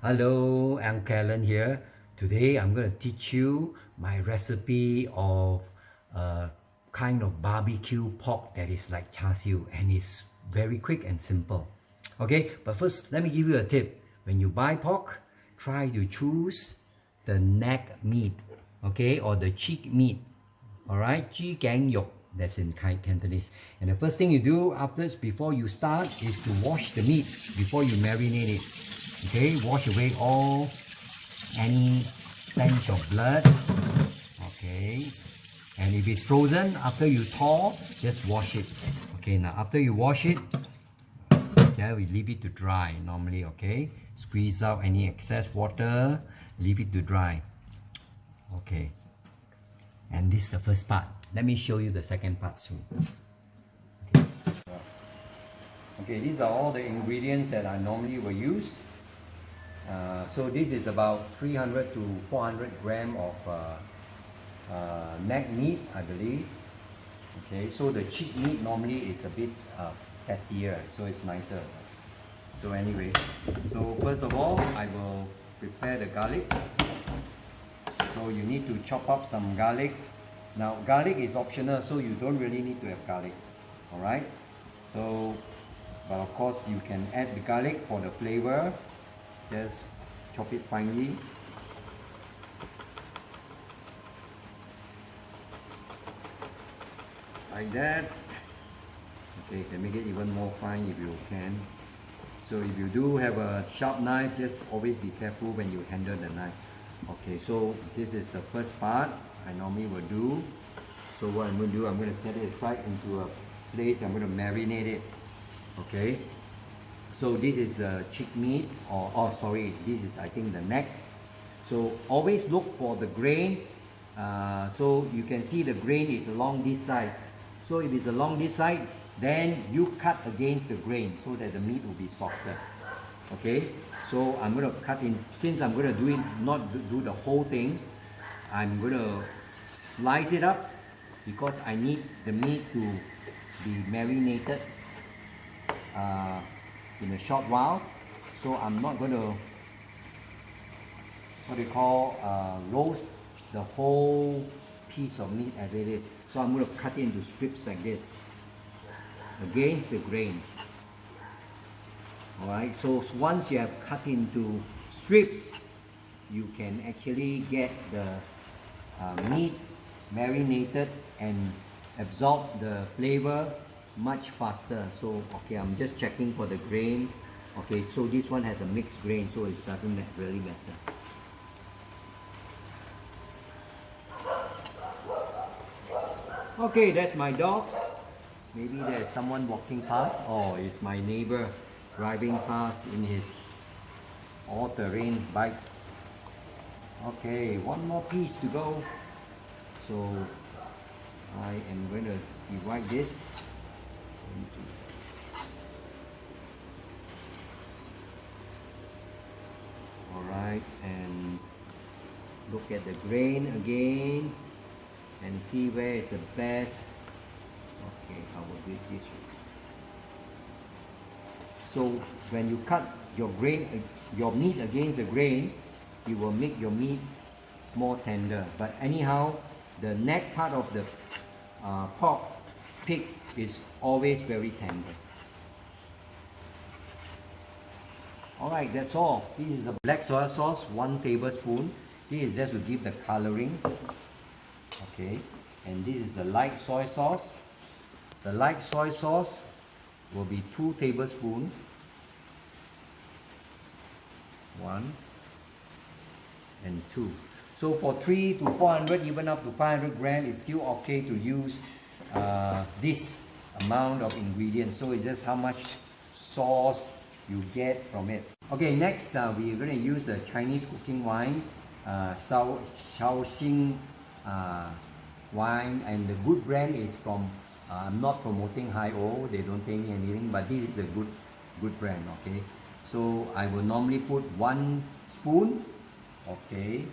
Hello, I'm Allan here. Today I'm going to teach you my recipe of a kind of barbecue pork that is like char siu and it's very quick and simple. Okay, but first let me give you a tip. When you buy pork, try to choose the neck meat, okay, or the cheek meat. Alright, chi gang yok, that's in Cantonese. And the first thing you do afterwards, before you start, is to wash the meat before you marinate it. Okay, wash away all any stench of blood. Okay, and if it's frozen, after you thaw, just wash it. Okay, now after you wash it, okay, we leave it to dry normally. Okay, squeeze out any excess water, leave it to dry. Okay, and this is the first part. Let me show you the second part soon. Okay, these are all the ingredients that I normally will use. So this is about 300 to 400 gram of neck meat, I believe. Okay, so the cheek meat normally is a bit fattier, so it's nicer. So anyway, so first of all, I will prepare the garlic. So you need to chop up some garlic. Now garlic is optional, so you don't really need to have garlic. Alright, so but of course you can add the garlic for the flavor. Just chop it finely. Like that. Okay, you can make it even more fine if you can. So if you do have a sharp knife, just always be careful when you handle the knife. Okay, so this is the first part I normally will do. So what I'm going to do, I'm going to set it aside into a place. I'm going to marinate it. Okay. So this is the cheek meat, or oh sorry, this is I think the neck. So always look for the grain. So you can see the grain is along this side. So if it's along this side, then you cut against the grain so that the meat will be softer. Okay. So I'm going to cut in. Since I'm going to do it, not do the whole thing, I'm going to slice it up because I need the meat to be marinated in a short while. So I'm not going to what they call roast the whole piece of meat as it is. So I'm going to cut it into strips like this against the grain. Alright, so once you have cut into strips, you can actually get the meat marinated and absorb the flavor much faster. So okay, I'm just checking for the grain. Okay, so this one has a mixed grain, so it doesn't really matter. Okay, that's my dog. Maybe there's someone walking past. Oh, it's my neighbor driving past in his all-terrain bike. Okay, one more piece to go. So I am going to divide this. Alright, and look at the grain again and see where is the best. Okay, I will do it this way. So when you cut your meat against the grain, it will make your meat more tender. But anyhow, the neck part of the pig is always very tender. Alright, that's all. This is the black soy sauce, 1 tablespoon. This is just to give the coloring. Okay, and this is the light soy sauce. The light soy sauce will be 2 tablespoons. 1 and 2. So for 3 to 400, even up to 500 grams, it's still okay to use this amount of ingredients. So it's just how much sauce you get from it. Okay, next we're going to use the Chinese cooking wine, Shaoxing wine, and the good brand is from, I'm not promoting Hi-O, they don't pay me anything, but this is a good brand. Okay, so I will normally put 1 spoon, okay,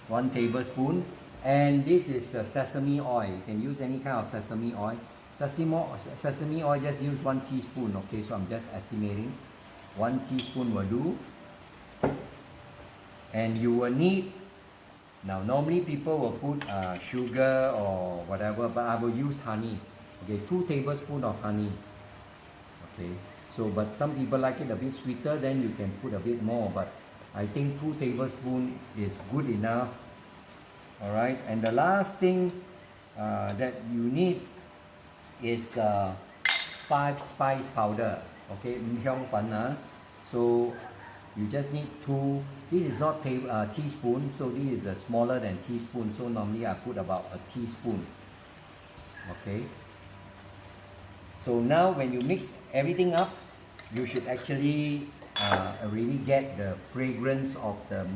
1 tablespoon, and this is sesame oil. You can use any kind of sesame oil. Sesame oil, just use 1 teaspoon. Okay, so I'm just estimating 1 teaspoon will do. And you will need, now normally people will put sugar or whatever, but I will use honey. Okay, 2 tablespoons of honey. Okay, so but some people like it a bit sweeter, then you can put a bit more, but I think 2 tablespoons is good enough. All right, and the last thing that you need is 5 spice powder. Okay, so you just need 2. This is not teaspoon, so this is smaller than teaspoon, so normally I put about a teaspoon. Okay, so now when you mix everything up, you should actually really get the fragrance of the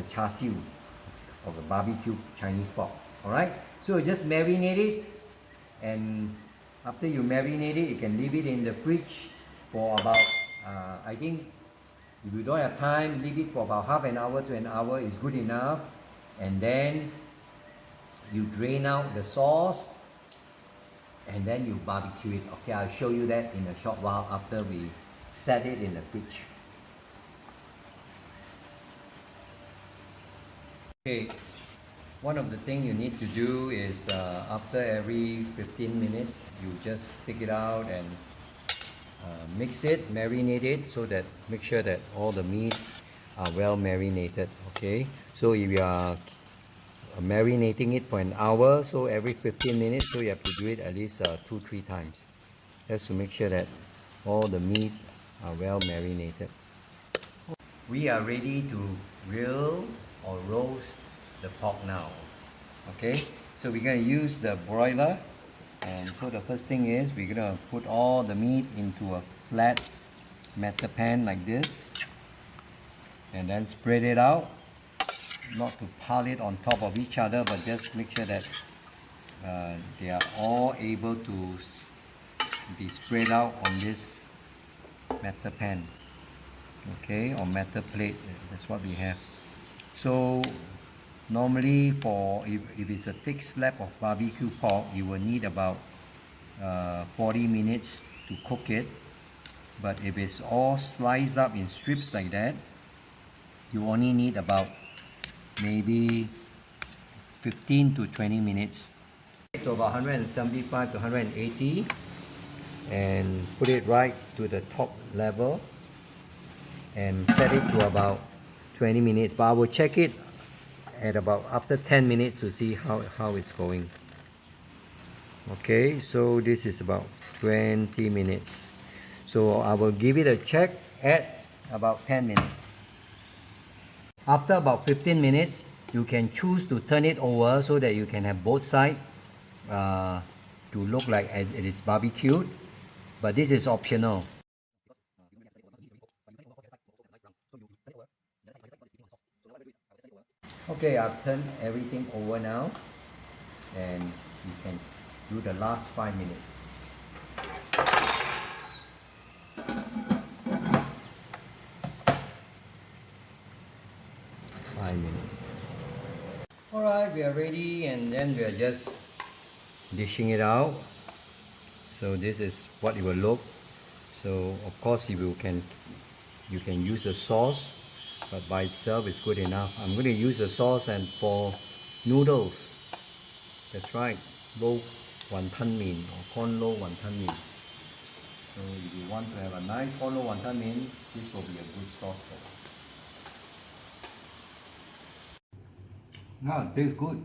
char siu, of the barbecue Chinese pork. Alright, so just marinate it, and after you marinate it, you can leave it in the fridge for about I think if you don't have time, leave it for about half an hour to an hour is good enough. And then you drain out the sauce, and then you barbecue it. Okay, I'll show you that in a short while after we set it in the fridge. Okay, one of the things you need to do is after every 15 minutes, you just take it out and mix it, marinate it, so that make sure that all the meat are well marinated. Okay, so if you are marinating it for an hour, so every 15 minutes, so you have to do it at least 2-3 times, just to make sure that all the meat are well marinated. We are ready to grill or roast the pork now. Okay, so we're going to use the broiler, and so the first thing is we're going to put all the meat into a flat metal pan like this, and then spread it out, not to pile it on top of each other, but just make sure that they are all able to be spread out on this metal pan, okay, or metal plate. That's what we have. So normally if it's a thick slab of barbecue pork, you will need about 40 minutes to cook it. But if it's all sliced up in strips like that, you only need about maybe 15 to 20 minutes. To about 175 to 180, and put it right to the top level and set it to about 20 minutes. But I will check it at about after 10 minutes to see how it's going. Okay, so this is about 20 minutes. So I will give it a check at about 10 minutes. After about 15 minutes, you can choose to turn it over so that you can have both sides to look like it is barbecued, but this is optional. Okay, I've turned everything over now, and you can do the last 5 minutes. 5 minutes. Alright, we are ready, and then we are just dishing it out. So this is what it will look. So of course you can use a sauce, but by itself it's good enough. I'm going to use the sauce and for noodles. That's right, lo wonton min or corn lo wonton min. So if you want to have a nice corn lo wonton min, this will be a good sauce for it. Now it tastes good.